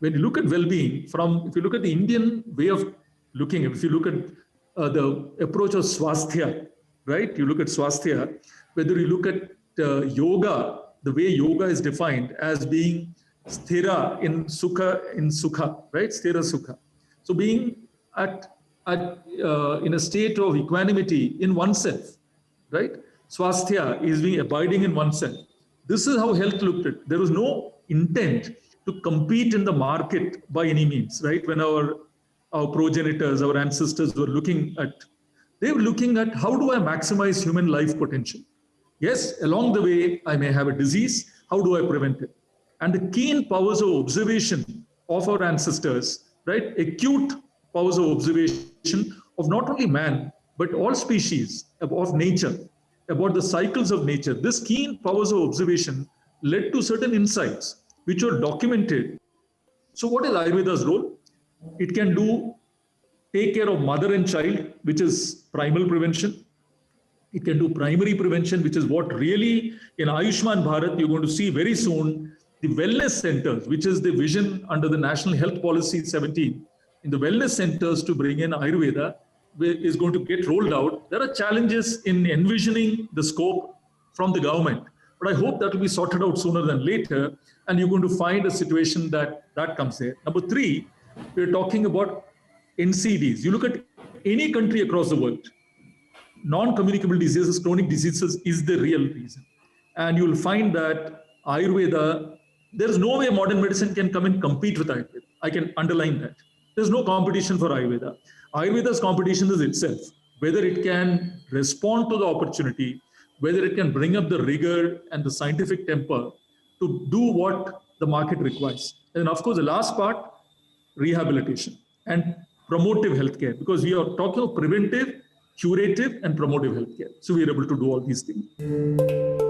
when you look at well-being, if you look at the Indian way of looking, if you look at the approach of swasthya, right? You look at swasthya, whether you look at yoga, the way yoga is defined as being sthira in sukha, right? Sthira sukha. So being in a state of equanimity in oneself, right? Swasthya is being abiding in oneself. This is how health looked at. There was no intent to compete in the market by any means, right? When our progenitors, our ancestors were looking at, they were looking at how do I maximize human life potential? Yes, along the way, I may have a disease. How do I prevent it? And the keen powers of observation of our ancestors, right? Acute powers of observation of not only man, but all species of nature, about the cycles of nature. This keen powers of observation led to certain insights which were documented. So what is Ayurveda's role? It can take care of mother and child, which is primal prevention. It can do primary prevention, which is what really in Ayushman Bharat, you're going to see very soon, the wellness centers, which is the vision under the National Health Policy 17, in the wellness centers to bring in Ayurveda is going to get rolled out. There are challenges in envisioning the scope from the government, but I hope that will be sorted out sooner than later, and you're going to find a situation that comes there. Number three, we're talking about NCDs. You look at any country across the world, non-communicable diseases, chronic diseases is the real reason. And you'll find that Ayurveda, there's no way modern medicine can come and compete with Ayurveda. I can underline that. There's no competition for Ayurveda. Ayurveda's competition is itself, whether it can respond to the opportunity, whether it can bring up the rigor and the scientific temper to do what the market requires. And of course, the last part, rehabilitation and promotive healthcare, because we are talking of preventive, curative, and promotive healthcare. So we are able to do all these things.